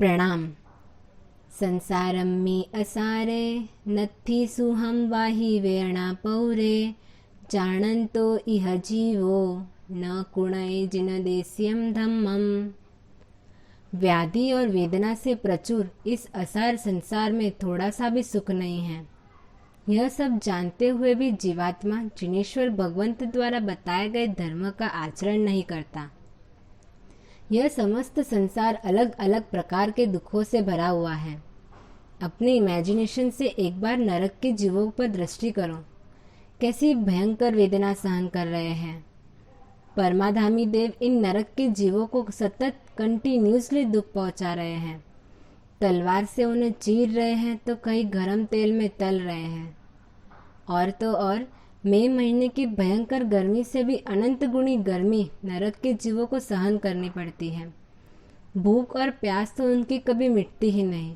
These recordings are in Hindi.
प्रणाम। संसारम्मी असारे नथी सुहम वाही वेणा पौरे जानंतो इह जीवो न कुणय जिन देस्यम धम्मम। व्याधि और वेदना से प्रचुर इस असार संसार में थोड़ा सा भी सुख नहीं है। यह सब जानते हुए भी जीवात्मा जिनेश्वर भगवंत द्वारा बताए गए धर्म का आचरण नहीं करता। यह समस्त संसार अलग अलग प्रकार के दुखों से भरा हुआ है। अपने इमेजिनेशन से एक बार नरक के जीवों पर दृष्टि करो, कैसी भयंकर वेदना सहन कर रहे हैं। परमाधामी देव इन नरक के जीवों को सतत कंटिन्यूसली दुख पहुंचा रहे हैं। तलवार से उन्हें चीर रहे हैं तो कहीं गरम तेल में तल रहे हैं। और तो और मई महीने की भयंकर गर्मी से भी अनंत गुणी गर्मी नरक के जीवों को सहन करनी पड़ती है। भूख और प्यास तो उनकी कभी मिटती ही नहीं।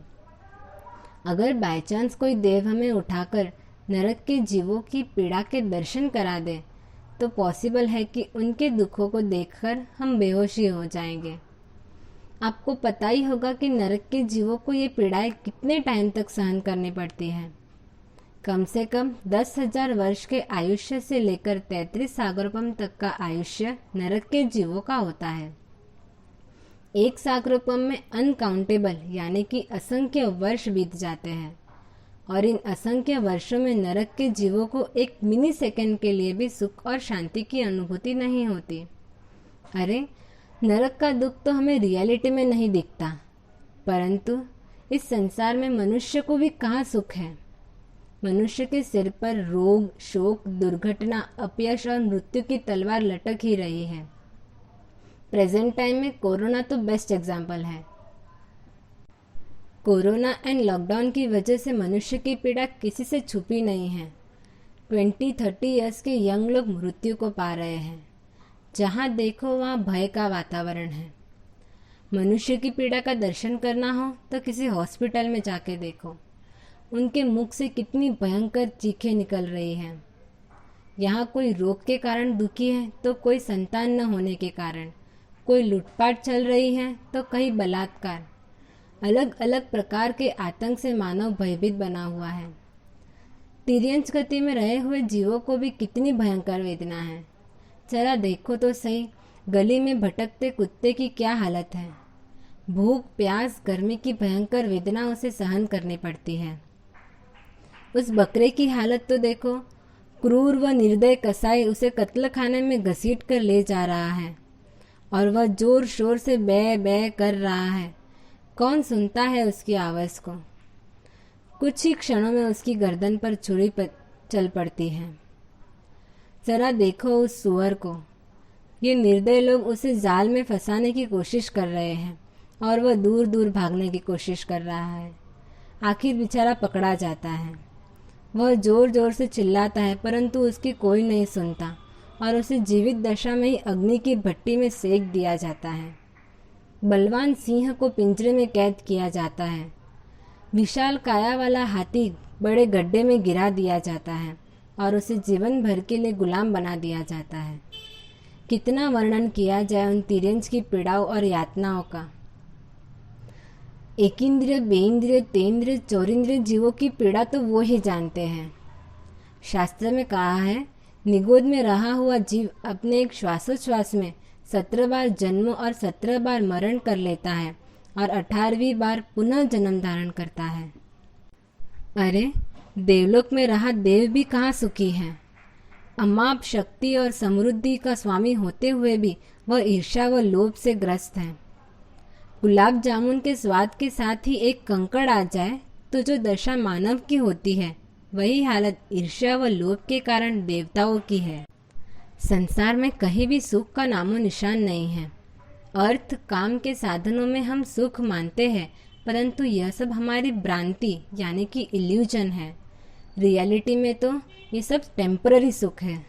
अगर बाय चांस कोई देव हमें उठाकर नरक के जीवों की पीड़ा के दर्शन करा दे तो पॉसिबल है कि उनके दुखों को देखकर हम बेहोशी हो जाएंगे। आपको पता ही होगा कि नरक के जीवों को ये पीड़ाएं कितने टाइम तक सहन करनी पड़ती हैं। कम से कम 10,000 वर्ष के आयुष्य से लेकर 33 सागरोपम तक का आयुष्य नरक के जीवों का होता है। एक सागरोपम में अनकाउंटेबल यानी कि असंख्य वर्ष बीत जाते हैं और इन असंख्य वर्षों में नरक के जीवों को एक मिनी सेकंड के लिए भी सुख और शांति की अनुभूति नहीं होती। अरे, नरक का दुख तो हमें रियलिटी में नहीं दिखता, परंतु इस संसार में मनुष्य को भी कहाँ सुख है। मनुष्य के सिर पर रोग, शोक, दुर्घटना, अपयश और मृत्यु की तलवार लटक ही रही है। प्रेजेंट टाइम में कोरोना तो बेस्ट एग्जाम्पल है। कोरोना एंड लॉकडाउन की वजह से मनुष्य की पीड़ा किसी से छुपी नहीं है। 20-30 इयर्स के यंग लोग मृत्यु को पा रहे हैं। जहाँ देखो वहाँ भय का वातावरण है। मनुष्य की पीड़ा का दर्शन करना हो तो किसी हॉस्पिटल में जाके देखो, उनके मुख से कितनी भयंकर चीखें निकल रही हैं। यहाँ कोई रोग के कारण दुखी है तो कोई संतान न होने के कारण, कोई लूटपाट चल रही है तो कहीं बलात्कार। अलग अलग प्रकार के आतंक से मानव भयभीत बना हुआ है। तिर्यंच गति में रहे हुए जीवों को भी कितनी भयंकर वेदना है। जरा देखो तो सही, गली में भटकते कुत्ते की क्या हालत है। भूख, प्यास, गर्मी की भयंकर वेदना उसे सहन करनी पड़ती है। उस बकरे की हालत तो देखो, क्रूर व निर्दय कसाई उसे कत्ल खाने में घसीट कर ले जा रहा है और वह जोर शोर से बै बै कर रहा है। कौन सुनता है उसकी आवाज़ को। कुछ ही क्षणों में उसकी गर्दन पर छुरी चल पड़ती है। जरा देखो उस सुअर को। ये निर्दय लोग उसे जाल में फंसाने की कोशिश कर रहे हैं और वह दूर दूर भागने की कोशिश कर रहा है। आखिर बेचारा पकड़ा जाता है। वह जोर जोर से चिल्लाता है परंतु उसकी कोई नहीं सुनता और उसे जीवित दशा में ही अग्नि की भट्टी में सेक दिया जाता है। बलवान सिंह को पिंजरे में कैद किया जाता है। विशाल काया वाला हाथी बड़े गड्ढे में गिरा दिया जाता है और उसे जीवन भर के लिए गुलाम बना दिया जाता है। कितना वर्णन किया जाए उन तिर्यंच की पीड़ाओं और यातनाओं का। एकिंद्रिय, बेइंद्रिय, तेंद्रिय, चौरिंद्रिय जीवों की पीड़ा तो वो ही जानते हैं। शास्त्र में कहा है, निगोद में रहा हुआ जीव अपने एक श्वासोच्छ्वास में 17 बार जन्म और 17 बार मरण कर लेता है और 18वीं बार पुनः जन्म धारण करता है। अरे, देवलोक में रहा देव भी कहाँ सुखी है। अमाप शक्ति और समृद्धि का स्वामी होते हुए भी वह ईर्ष्या व लोभ से ग्रस्त है। गुलाब जामुन के स्वाद के साथ ही एक कंकड़ आ जाए तो जो दशा मानव की होती है, वही हालत ईर्ष्या व लोभ के कारण देवताओं की है। संसार में कहीं भी सुख का नामो निशान नहीं है। अर्थ, काम के साधनों में हम सुख मानते हैं, परंतु यह सब हमारी भ्रांति यानी कि इल्यूजन है। रियलिटी में तो ये सब टेम्पररी सुख है।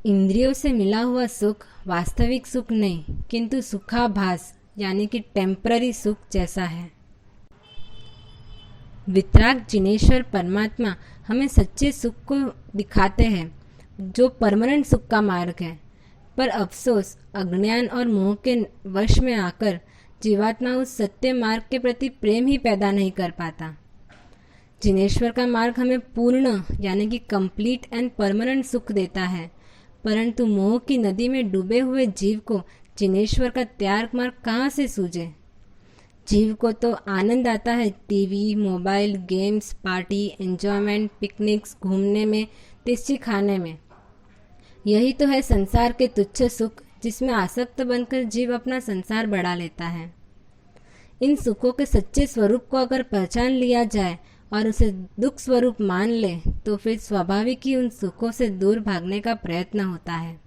इंद्रियों से मिला हुआ सुख वास्तविक सुख नहीं, किंतु सुखाभास यानी कि टेम्पररी सुख जैसा है। वितराग जिनेश्वर परमात्मा हमें सच्चे सुख को दिखाते हैं, जो परमानेंट सुख का मार्ग है। पर अफसोस, अज्ञान और मोह के वश में आकर जीवात्मा उस सत्य मार्ग के प्रति प्रेम ही पैदा नहीं कर पाता। जिनेश्वर का मार्ग हमें पूर्ण यानी कि कंप्लीट एंड परमानेंट सुख देता है, परंतु मोह की नदी में डूबे हुए जीव को जिनेश्वर का त्याग मार्ग कहाँ से सूझे। जीव को तो आनंद आता है TV, mobile, games, party, enjoyment, picnics, घूमने में, टेस्टी खाने में। यही तो है संसार के तुच्छ सुख, जिसमें आसक्त बनकर जीव अपना संसार बढ़ा लेता है। इन सुखों के सच्चे स्वरूप को अगर पहचान लिया जाए और उसे दुख स्वरूप मान ले तो फिर स्वाभाविक ही उन सुखों से दूर भागने का प्रयत्न होता है।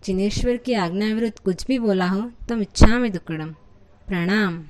जिनेश्वर की आज्ञा विरुद्ध कुछ भी बोला हो तो इच्छामि दुक्कडम। प्रणाम।